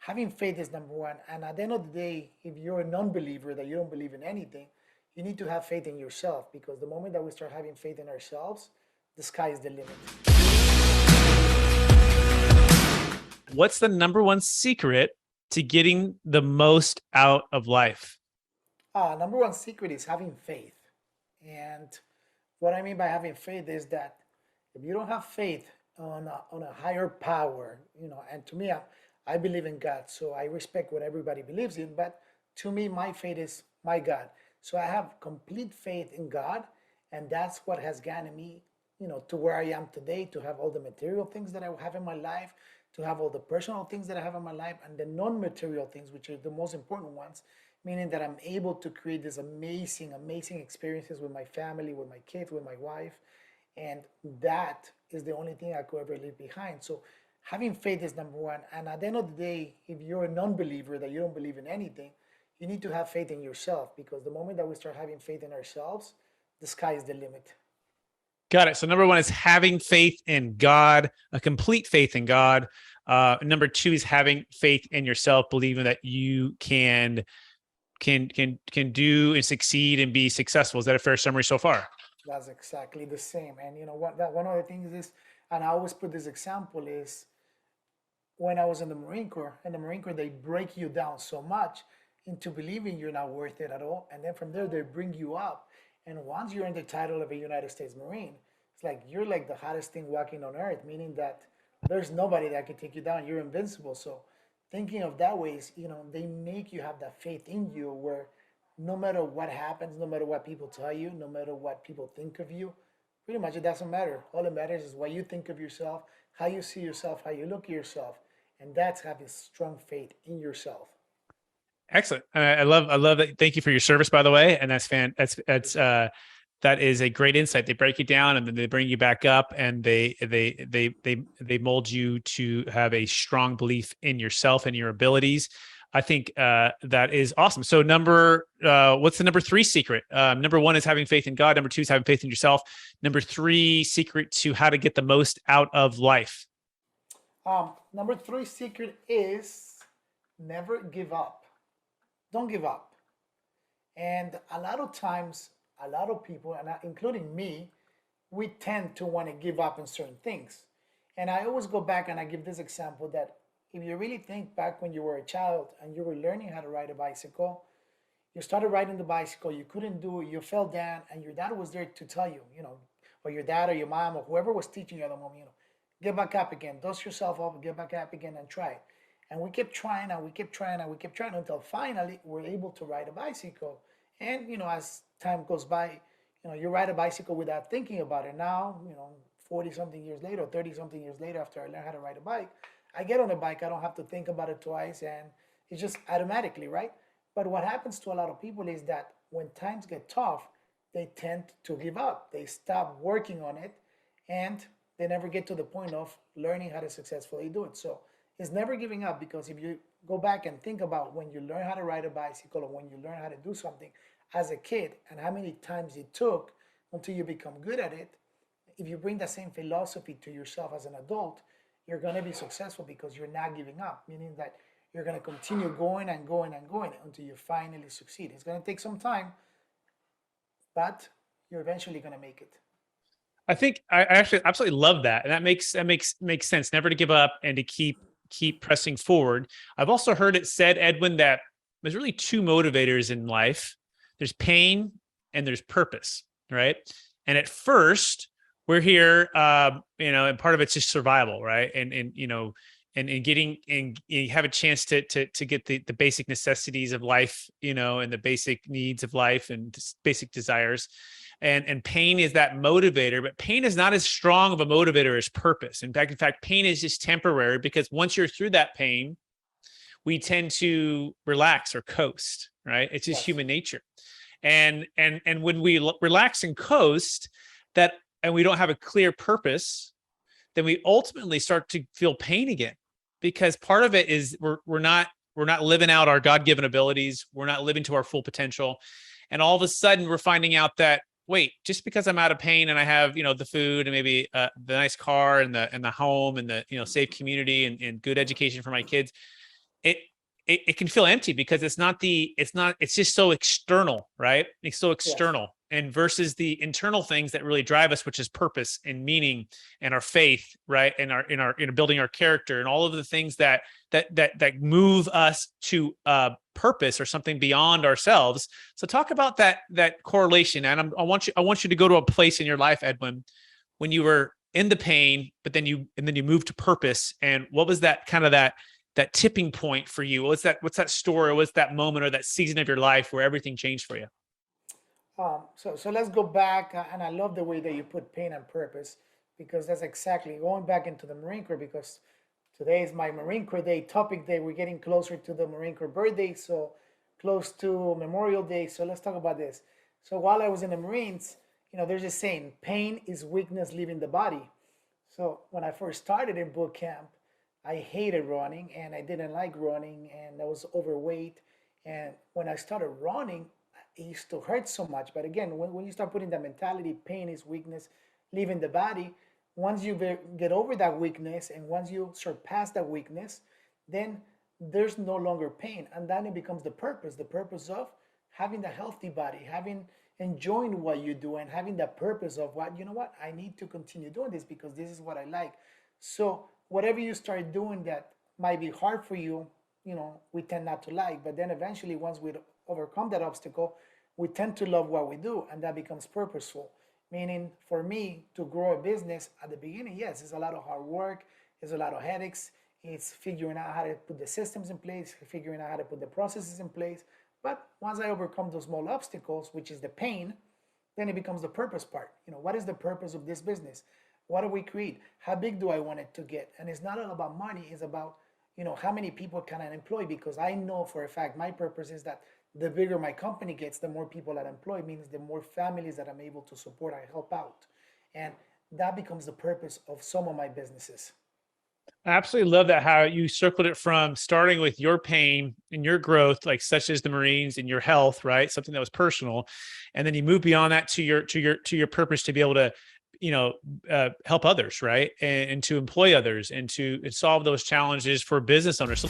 having faith is number one. And at the end of the day, if you're a non-believer that you don't believe in anything, you need to have faith in yourself, because the moment that we start having faith in ourselves, the sky is the limit. What's the number one secret to getting the most out of life? Number one secret is having faith. And what I mean by having faith is that if you don't have faith on a higher power, and to me, I believe in God, so I respect what everybody believes in, but to me, my faith is my God. So I have complete faith in God, and that's what has gotten me, to where I am today, to have all the material things that I have in my life, to have all the personal things that I have in my life, and the non-material things, which are the most important ones, meaning that I'm able to create these amazing, amazing experiences with my family, with my kids, with my wife. And that is the only thing I could ever leave behind. So having faith is number one. And at the end of the day, if you're a non-believer that you don't believe in anything, you need to have faith in yourself, because the moment that we start having faith in ourselves, the sky is the limit. Got it. So number one is having faith in God, a complete faith in God. Number two is having faith in yourself, believing that you can do and succeed and be successful. Is that a fair summary so far? That's exactly the same. And you know what? That one of the things is, and I always put this example is when I was in the Marine Corps. In the Marine Corps, they break you down so much into believing you're not worth it at all, and then from there they bring you up. And once you're in the title of a United States Marine, it's like you're like the hottest thing walking on earth, meaning that there's nobody that can take you down. You're invincible. So thinking of that way is, they make you have that faith in you where no matter what happens, no matter what people tell you, no matter what people think of you, pretty much it doesn't matter. All that matters is what you think of yourself, how you see yourself, how you look at yourself. And that's having strong faith in yourself. Excellent. I love that. Thank you for your service, by the way. And that is a great insight. They break you down and then they bring you back up, and they mold you to have a strong belief in yourself and your abilities. I think that is awesome. So what's the number three secret? Number one is having faith in God. Number two is having faith in yourself. Number three secret to how to get the most out of life. Number three secret is never give up. Don't give up. And a lot of times, a lot of people, and including me, we tend to want to give up on certain things. And I always go back and I give this example that if you really think back when you were a child and you were learning how to ride a bicycle, you started riding the bicycle, you couldn't do it, you fell down, and your dad was there to tell you, or your dad or your mom or whoever was teaching you at the moment, get back up again, dust yourself up, get back up again and try it. And we kept trying and we kept trying and we kept trying until finally we're able to ride a bicycle. And, as time goes by, you ride a bicycle without thinking about it. Now, 40 something years later, 30 something years later, after I learned how to ride a bike, I get on a bike, I don't have to think about it twice, and it's just automatically, right? But what happens to a lot of people is that when times get tough, they tend to give up. They stop working on it, and they never get to the point of learning how to successfully do it. So it's never giving up, because if you go back and think about when you learn how to ride a bicycle or when you learn how to do something as a kid and how many times it took until you become good at it, if you bring that same philosophy to yourself as an adult, you're going to be successful because you're not giving up, meaning that you're going to continue going and going and going until you finally succeed. It's going to take some time, but you're eventually going to make it. I think I actually absolutely love that, and that makes sense. Never to give up and to keep pressing forward. I've also heard it said, Edwin, that there's really two motivators in life. There's pain and there's purpose, right? And at first, we're here, and part of it's just survival, right? And getting, and you have a chance to get the basic necessities of life, and the basic needs of life and basic desires. And pain is that motivator, but pain is not as strong of a motivator as purpose. In fact, pain is just temporary, because once you're through that pain, we tend to relax or coast, right? It's just human nature. And when we relax and coast, and we don't have a clear purpose, then we ultimately start to feel pain again, because part of it is we're not living out our God-given abilities. We're not living to our full potential. And all of a sudden we're finding out that, wait, just because I'm out of pain and I have, the food and maybe the nice car and the home and the, safe community and good education for my kids, it, it can feel empty because it's just so external, right? It's so Yes. external, and versus the internal things that really drive us, which is purpose and meaning and our faith, right? And in building our character and all of the things that move us to purpose or something beyond ourselves. So talk about that correlation. And I want you to go to a place in your life, Edwin, when you were in the pain, but then you moved to purpose. And what was that kind of that tipping point for you? What's that story? What's that moment or that season of your life where everything changed for you? So let's go back, and I love the way that you put pain and purpose, because that's exactly going back into the Marine Corps, because today is my Marine Corps Day topic day. We're getting closer to the Marine Corps birthday, so close to Memorial Day. So let's talk about this. So while I was in the Marines, there's a saying, pain is weakness leaving the body. So when I first started in boot camp, I hated running and I didn't like running and I was overweight. And when I started running, it used to hurt so much. But again, when you start putting that mentality, pain is weakness, leaving the body, once you get over that weakness and once you surpass that weakness, then there's no longer pain. And then it becomes the purpose of having a healthy body, enjoying what you do and having that purpose of what, I need to continue doing this because this is what I like. So whatever you start doing that might be hard for you, we tend not to like. But then eventually, once we overcome that obstacle, we tend to love what we do, and that becomes purposeful. Meaning, for me to grow a business at the beginning, yes, it's a lot of hard work, it's a lot of headaches, it's figuring out how to put the systems in place, figuring out how to put the processes in place. But once I overcome those small obstacles, which is the pain, then it becomes the purpose part. What is the purpose of this business? What do we create? How big do I want it to get? And it's not all about money, it's about, how many people can I employ? Because I know for a fact my purpose is that the bigger my company gets, the more people that I employ, means the more families that I'm able to support, I help out. And that becomes the purpose of some of my businesses. I absolutely love that, how you circled it from starting with your pain and your growth, like such as the Marines and your health, right? Something that was personal. And then you move beyond that to your purpose to be able to, help others, right? And to employ others and to solve those challenges for business owners. So